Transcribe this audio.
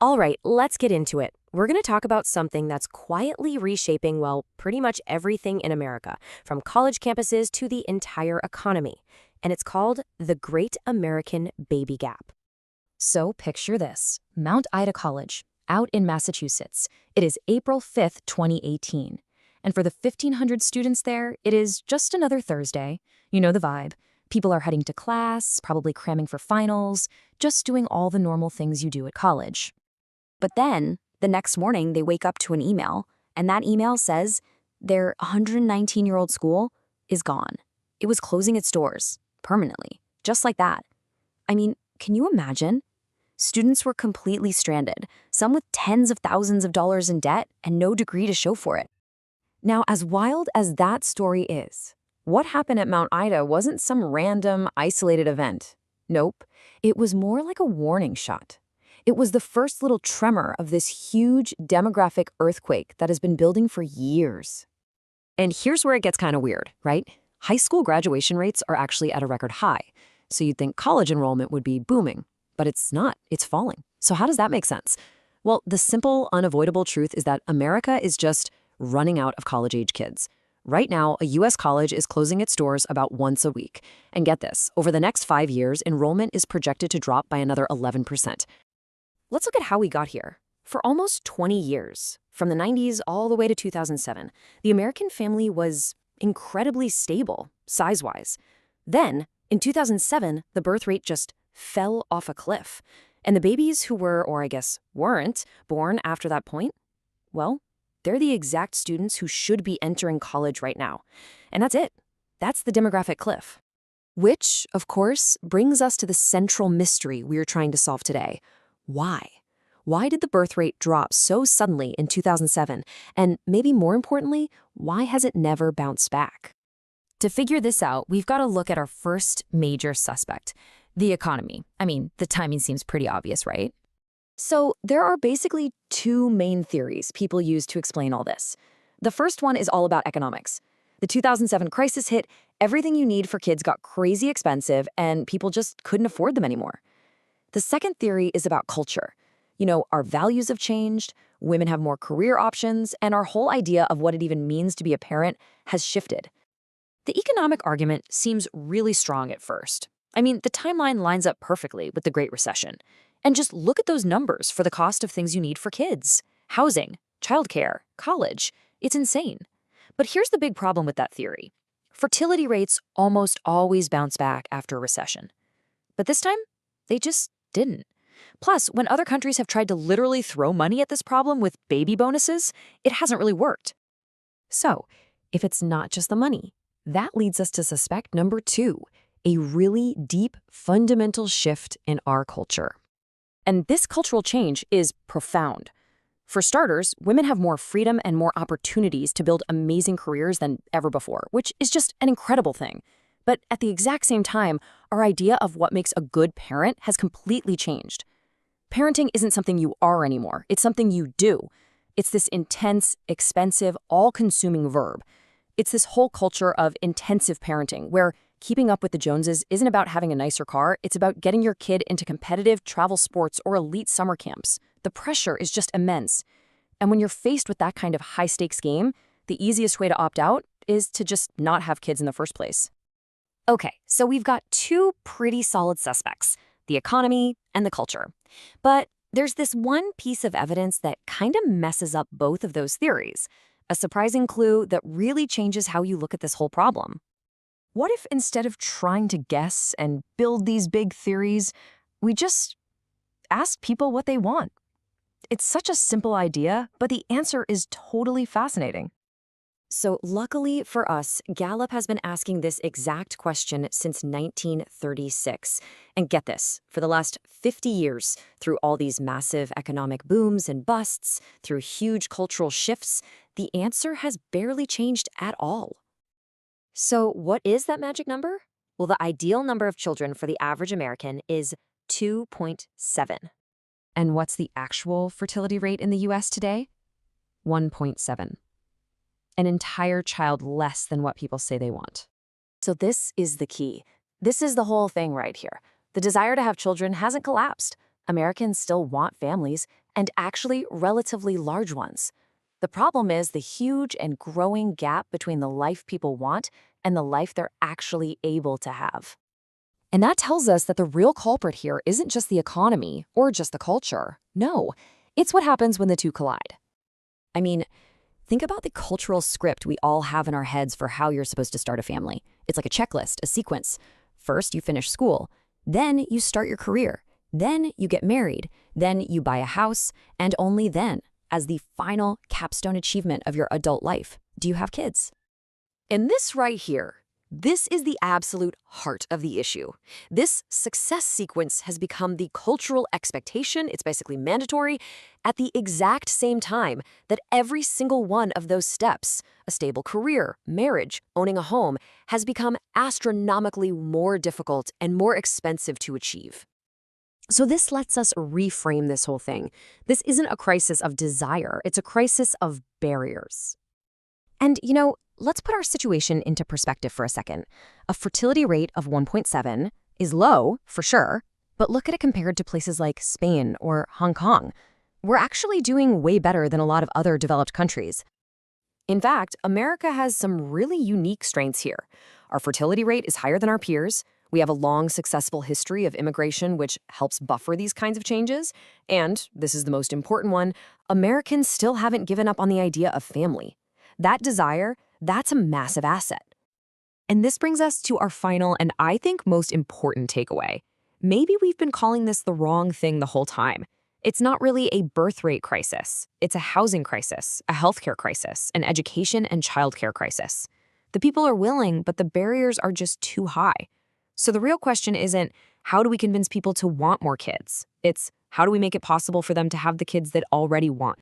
All right, let's get into it. We're going to talk about something that's quietly reshaping, well, pretty much everything in America, from college campuses to the entire economy. And it's called the Great American Baby Gap. So picture this: Mount Ida College, out in Massachusetts. It is April 5th, 2018. And for the 1,500 students there, it is just another Thursday. You know the vibe. People are heading to class, probably cramming for finals, just doing all the normal things you do at college. But then, the next morning, they wake up to an email, and that email says their 119-year-old school is gone. It was closing its doors, permanently, just like that. I mean, can you imagine? Students were completely stranded, some with tens of thousands of dollars in debt and no degree to show for it. Now, as wild as that story is, what happened at Mount Ida wasn't some random, isolated event. Nope, it was more like a warning shot. It was the first little tremor of this huge demographic earthquake that has been building for years. And here's where it gets kind of weird, right? High school graduation rates are actually at a record high, so you'd think college enrollment would be booming, but it's not. It's falling. So how does that make sense? Well, the simple, unavoidable truth is that America is just running out of college-age kids. Right now, a U.S. college is closing its doors about once a week. And get this, over the next 5 years, enrollment is projected to drop by another 11%. Let's look at how we got here. For almost 20 years, from the 90s all the way to 2007, the American family was incredibly stable, size-wise. Then, in 2007, the birth rate just fell off a cliff. And the babies who were, or I guess weren't, born after that point, well, they're the exact students who should be entering college right now. And that's it. That's the demographic cliff. Which, of course, brings us to the central mystery we're trying to solve today. Why? Why did the birth rate drop so suddenly in 2007? And maybe more importantly, why has it never bounced back? To figure this out, we've got to look at our first major suspect, the economy. I mean, the timing seems pretty obvious, right? So there are basically two main theories people use to explain all this. The first one is all about economics. The 2007 crisis hit, everything you need for kids got crazy expensive, and people just couldn't afford them anymore. The second theory is about culture. You know, our values have changed, women have more career options, and our whole idea of what it even means to be a parent has shifted. The economic argument seems really strong at first. I mean, the timeline lines up perfectly with the Great Recession. And just look at those numbers for the cost of things you need for kids. Housing, childcare, college. It's insane. But here's the big problem with that theory. Fertility rates almost always bounce back after a recession. But this time, they just didn't. Plus, when other countries have tried to literally throw money at this problem with baby bonuses, it hasn't really worked. So, if it's not just the money, that leads us to suspect number two, a really deep, fundamental shift in our culture. And this cultural change is profound. For starters, women have more freedom and more opportunities to build amazing careers than ever before, which is just an incredible thing. But at the exact same time, our idea of what makes a good parent has completely changed. Parenting isn't something you are anymore. It's something you do. It's this intense, expensive, all-consuming verb. It's this whole culture of intensive parenting, where keeping up with the Joneses isn't about having a nicer car, it's about getting your kid into competitive travel sports or elite summer camps. The pressure is just immense. And when you're faced with that kind of high-stakes game, the easiest way to opt out is to just not have kids in the first place. Okay, so we've got two pretty solid suspects, the economy and the culture. But there's this one piece of evidence that kind of messes up both of those theories, a surprising clue that really changes how you look at this whole problem. What if instead of trying to guess and build these big theories, we just ask people what they want? It's such a simple idea, but the answer is totally fascinating. So luckily for us, Gallup has been asking this exact question since 1936. And get this, for the last 50 years, through all these massive economic booms and busts, through huge cultural shifts, the answer has barely changed at all. So what is that magic number? Well, the ideal number of children for the average American is 2.7. And what's the actual fertility rate in the US today? 1.7. An entire child less than what people say they want. So this is the key. This is the whole thing right here. The desire to have children hasn't collapsed. Americans still want families, and actually relatively large ones. The problem is the huge and growing gap between the life people want and the life they're actually able to have. And that tells us that the real culprit here isn't just the economy or just the culture. No, it's what happens when the two collide. I mean, think about the cultural script we all have in our heads for how you're supposed to start a family. It's like a checklist, a sequence. First, you finish school. Then you start your career. Then you get married. Then you buy a house. And only then, as the final capstone achievement of your adult life, do you have kids. And this right here, this is the absolute heart of the issue. This success sequence has become the cultural expectation, it's basically mandatory, at the exact same time that every single one of those steps, a stable career, marriage, owning a home, has become astronomically more difficult and more expensive to achieve. So this lets us reframe this whole thing. This isn't a crisis of desire, it's a crisis of barriers. And, let's put our situation into perspective for a second. A fertility rate of 1.7 is low, for sure, but look at it compared to places like Spain or Hong Kong. We're actually doing way better than a lot of other developed countries. In fact, America has some really unique strengths here. Our fertility rate is higher than our peers. We have a long, successful history of immigration, which helps buffer these kinds of changes. And, this is the most important one, Americans still haven't given up on the idea of family. That desire, that's a massive asset. And this brings us to our final and I think most important takeaway. Maybe we've been calling this the wrong thing the whole time. It's not really a birth rate crisis. It's a housing crisis, a healthcare crisis, an education and childcare crisis. The people are willing, but the barriers are just too high. So the real question isn't, how do we convince people to want more kids? It's, how do we make it possible for them to have the kids that already want?